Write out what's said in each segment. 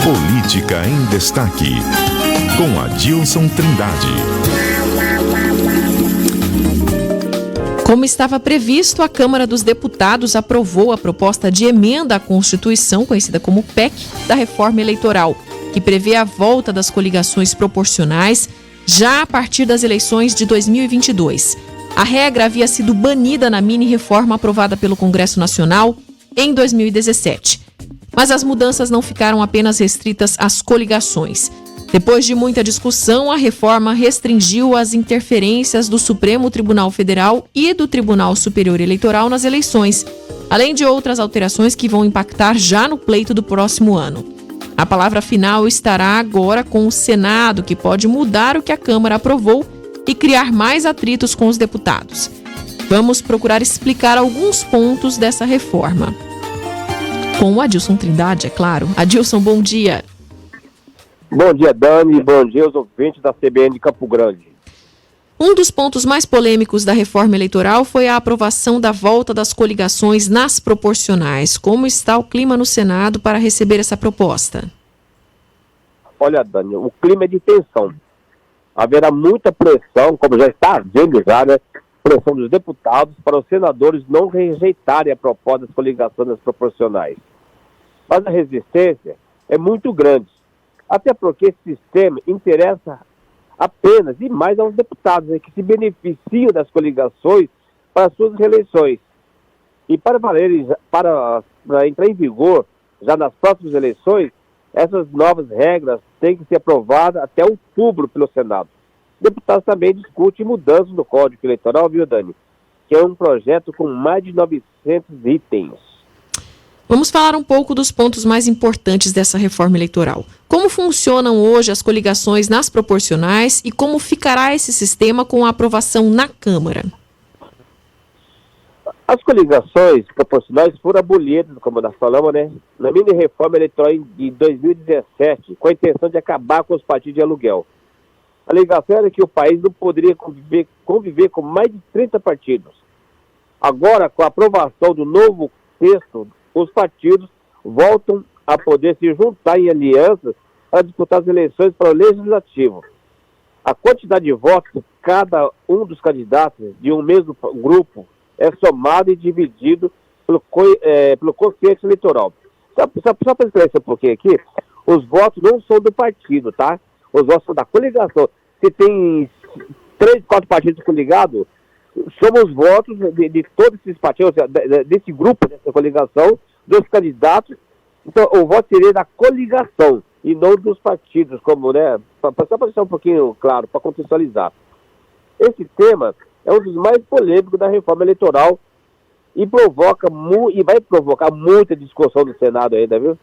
Política em Destaque, com Adilson Trindade. Como estava previsto, a Câmara dos Deputados aprovou a proposta de emenda à Constituição, conhecida como PEC, da reforma eleitoral, que prevê a volta das coligações proporcionais já a partir das eleições de 2022. A regra havia sido banida na mini-reforma aprovada pelo Congresso Nacional em 2017. Mas as mudanças não ficaram apenas restritas às coligações. Depois de muita discussão, a reforma restringiu as interferências do Supremo Tribunal Federal e do Tribunal Superior Eleitoral nas eleições, além de outras alterações que vão impactar já no pleito do próximo ano. A palavra final estará agora com o Senado, que pode mudar o que a Câmara aprovou e criar mais atritos com os deputados. Vamos procurar explicar alguns pontos dessa reforma. Com o Adilson Trindade, é claro. Adilson, bom dia. Bom dia, Dani. Bom dia aos ouvintes da CBN de Campo Grande. Um dos pontos mais polêmicos da reforma eleitoral foi a aprovação da volta das coligações nas proporcionais. Como está o clima no Senado para receber essa proposta? Olha, Dani, o clima é de tensão. Haverá muita pressão, como já está havendo né? Pressão dos deputados para os senadores não rejeitarem a proposta das coligações nas proporcionais. Mas a resistência é muito grande. Até porque esse sistema interessa apenas e mais aos deputados, que se beneficiam das coligações para suas reeleições. E para entrar em vigor, já nas próximas eleições, essas novas regras têm que ser aprovadas até outubro pelo Senado. Deputados também discutem mudanças no Código Eleitoral, viu, Dani? Que é um projeto com mais de 900 itens. Vamos falar um pouco dos pontos mais importantes dessa reforma eleitoral. Como funcionam hoje as coligações nas proporcionais e como ficará esse sistema com a aprovação na Câmara? As coligações proporcionais foram abolidas, como nós falamos, na mini-reforma eleitoral de 2017, com a intenção de acabar com os partidos de aluguel. A alegação era que o país não poderia conviver com mais de 30 partidos. Agora, com a aprovação do novo texto, os partidos voltam a poder se juntar em alianças para disputar as eleições para o Legislativo. A quantidade de votos de cada um dos candidatos de um mesmo grupo é somado e dividido pelo quociente eleitoral. Só para esclarecer um pouquinho aqui, os votos não são do partido, tá? Os votos são da coligação. Se tem 3, 4 partidos coligados, somos votos de todos esses partidos, desse grupo, dessa coligação, dos candidatos. Então, o voto seria da coligação e não dos partidos, como, só para deixar um pouquinho claro, para contextualizar. Esse tema é um dos mais polêmicos da reforma eleitoral e vai provocar muita discussão no Senado ainda, viu?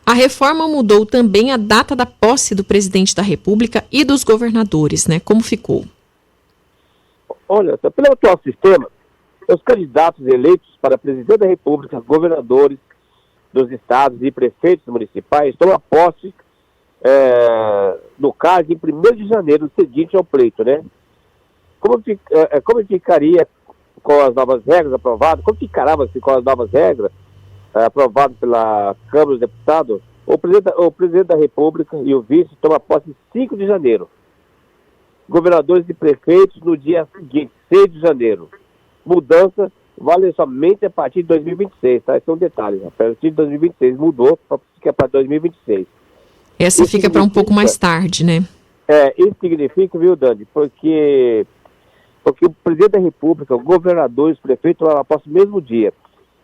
A reforma mudou também a data da posse do presidente da República e dos governadores, Como ficou? Olha, pelo atual sistema, os candidatos eleitos para presidente da República, governadores dos estados e prefeitos municipais tomam posse no cargo em 1º de janeiro, seguinte ao pleito, Como ficaria com as novas regras aprovadas? Como ficará com as novas regras aprovadas pela Câmara dos Deputados? O presidente da República e o vice tomam posse em 5 de janeiro. Governadores e prefeitos no dia seguinte, 6 de janeiro. Mudança vale somente a partir de 2026, tá? Esse é um detalhe. A partir de 2026 mudou, fica para 2026. Essa fica para um pouco mais tarde, Isso significa, viu, Dani? Porque o presidente da República, o governador e os prefeitos tomaram posse no mesmo dia.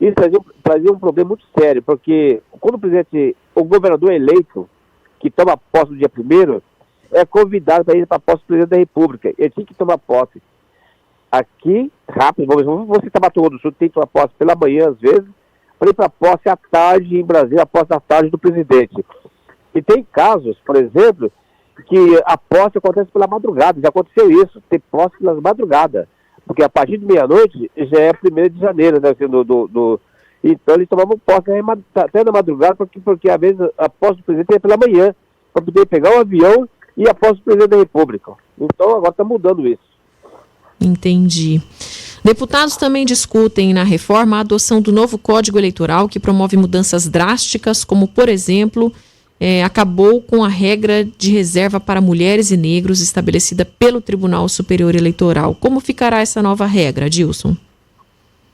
Isso trazia um problema muito sério, porque quando o governador eleito, que toma posse no dia 1º, é convidado para ir para a posse do presidente da República. Ele tinha que tomar posse aqui, rápido, vou citar Mato Grosso do Sul, tem que tomar posse pela manhã, às vezes, para ir para a posse à tarde em Brasília, a posse da tarde do presidente. E tem casos, por exemplo, que a posse acontece pela madrugada, já aconteceu isso, tem posse pelas madrugadas, porque a partir de meia-noite já é 1º de janeiro, então eles tomavam posse até na madrugada, porque às vezes a posse do presidente é pela manhã, para poder pegar um avião e a posse do presidente da República. Então agora está mudando isso. Entendi. Deputados também discutem na reforma a adoção do novo Código Eleitoral que promove mudanças drásticas, como, por exemplo, acabou com a regra de reserva para mulheres e negros estabelecida pelo Tribunal Superior Eleitoral. Como ficará essa nova regra, Adilson?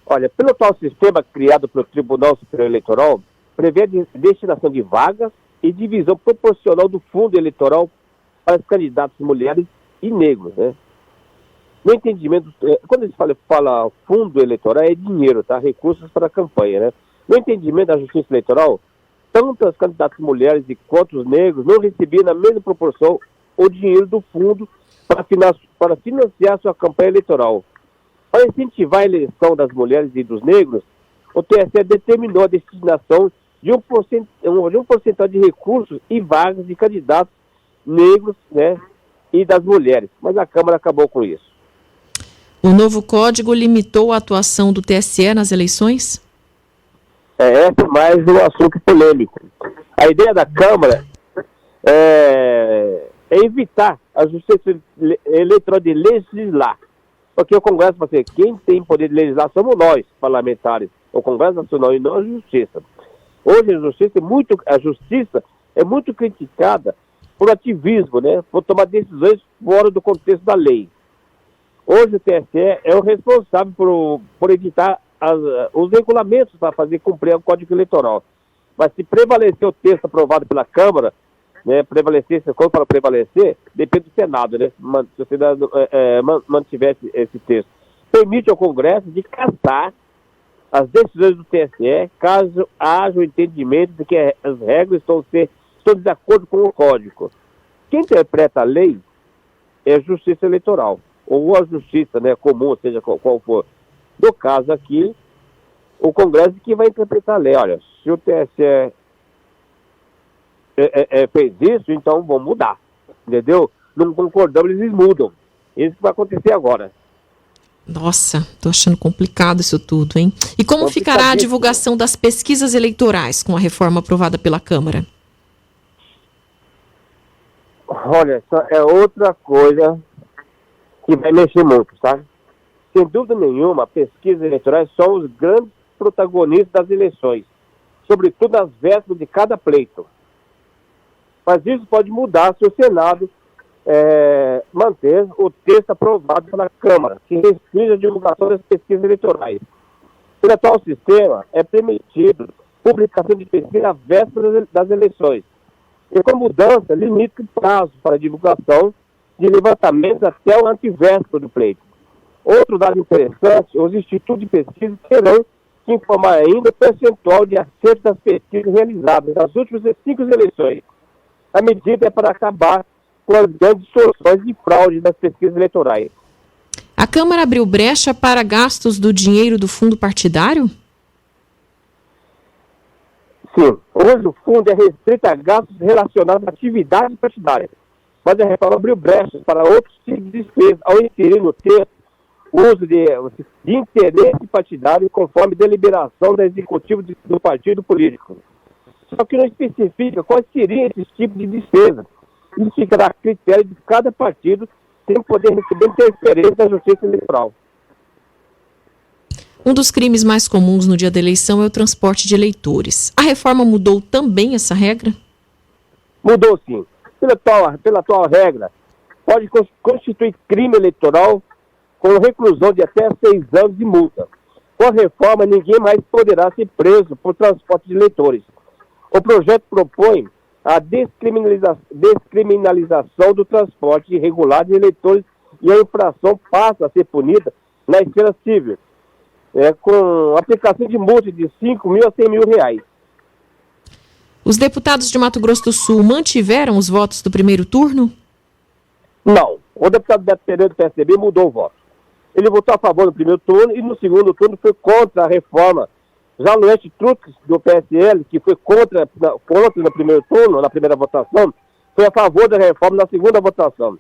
Olha, pelo atual sistema criado pelo Tribunal Superior Eleitoral, prevê a destinação de vagas e divisão proporcional do fundo eleitoral para os candidatos mulheres e negros, né? No entendimento, quando a gente fala fundo eleitoral, é dinheiro, tá? Recursos para a campanha, né? No entendimento da Justiça Eleitoral, tanto as candidatas mulheres quanto os negros não recebiam na mesma proporção o dinheiro do fundo para financiar sua campanha eleitoral. Para incentivar a eleição das mulheres e dos negros, o TSE determinou a destinação de um porcentagem de recursos e vagas de candidatos negros, né, e das mulheres. Mas a Câmara acabou com isso. O novo código limitou a atuação do TSE nas eleições? Esse é mais um assunto polêmico. A ideia da Câmara é evitar a Justiça Eleitoral de legislar. Porque o Congresso vai ser quem tem poder de legislar somos nós, parlamentares, o Congresso Nacional, e não a Justiça. Hoje a Justiça é muito criticada por ativismo, né? Por tomar decisões fora do contexto da lei. Hoje o TSE é o responsável por editar os regulamentos para fazer cumprir o Código Eleitoral. Mas se prevalecer o texto aprovado pela Câmara, né, quando para prevalecer, depende do Senado, né? Se o Senado mantiver esse texto. Permite ao Congresso de cassar as decisões do TSE, caso haja o entendimento de que as regras estão de acordo com o Código. Quem interpreta a lei é a Justiça Eleitoral, ou a Justiça, né, comum, seja qual for. No caso aqui, o Congresso que vai interpretar a lei. Olha, se o TSE fez isso, então vão mudar, entendeu? Não concordamos, eles mudam. Isso que vai acontecer agora. Nossa, tô achando complicado isso tudo, hein? E como ficará a divulgação das pesquisas eleitorais com a reforma aprovada pela Câmara? Olha, essa é outra coisa que vai mexer muito, sabe? Sem dúvida nenhuma, pesquisas eleitorais são os grandes protagonistas das eleições, sobretudo nas vésperas de cada pleito. Mas isso pode mudar se o Senado manter o texto aprovado pela Câmara, que restringe a divulgação das pesquisas eleitorais. Pelo atual sistema, é permitido publicação de pesquisa à véspera das eleições. E com mudança, limita o prazo para divulgação de levantamentos até o antivéspero do pleito. Outro dado interessante, os institutos de pesquisa terão que informar ainda o percentual de acerto das pesquisas realizadas nas últimas 5 eleições. A medida é para acabar com as grandes distorções de fraude das pesquisas eleitorais. A Câmara abriu brecha para gastos do dinheiro do fundo partidário? Sim. Hoje o fundo é restrito a gastos relacionados à atividade partidária. Mas a reforma abriu brechas para outros tipos de despesas ao inserir no texto o uso de interesse partidário conforme deliberação da executiva do partido político. Só que não especifica quais seriam esses tipos de despesa. Isso ficará a critério de cada partido sem poder receber interferência da Justiça Eleitoral. Um dos crimes mais comuns no dia da eleição é o transporte de eleitores. A reforma mudou também essa regra? Mudou sim. Pela atual regra, pode constituir crime eleitoral com reclusão de até 6 anos de multa. Com a reforma, ninguém mais poderá ser preso por transporte de eleitores. O projeto propõe a descriminalização do transporte irregular de eleitores e a infração passa a ser punida na esfera civil, com aplicação de multa de 5 mil a 100 mil reais. Os deputados de Mato Grosso do Sul mantiveram os votos do primeiro turno? Não. O deputado Beto Pereira do PSDB mudou o voto. Ele votou a favor no primeiro turno e no segundo turno foi contra a reforma. Já Luiz Trux, do PSL, que foi contra no primeiro turno, na primeira votação, foi a favor da reforma na segunda votação.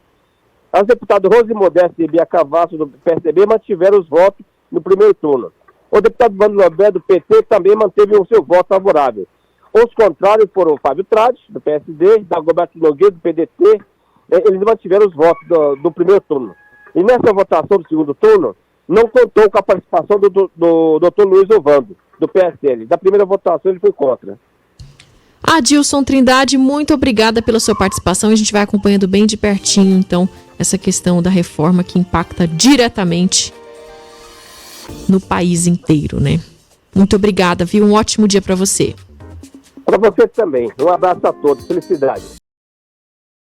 As deputadas Rose Modesta e Bia Cavasso, do PSDB, mantiveram os votos no primeiro turno. O deputado Vando Lobé, do PT, também manteve o seu voto favorável. Os contrários foram o Fábio Trades, do PSD, Dagoberto Nogueira, do PDT, eles mantiveram os votos do primeiro turno. E nessa votação do segundo turno, não contou com a participação do Dr. Luiz Ovando, do PSL. Da primeira votação ele foi contra. Adilson Trindade, muito obrigada pela sua participação. A gente vai acompanhando bem de pertinho, então, essa questão da reforma que impacta diretamente no país inteiro, né? Muito obrigada, viu? Um ótimo dia para você. Para você também. Um abraço a todos. Felicidade.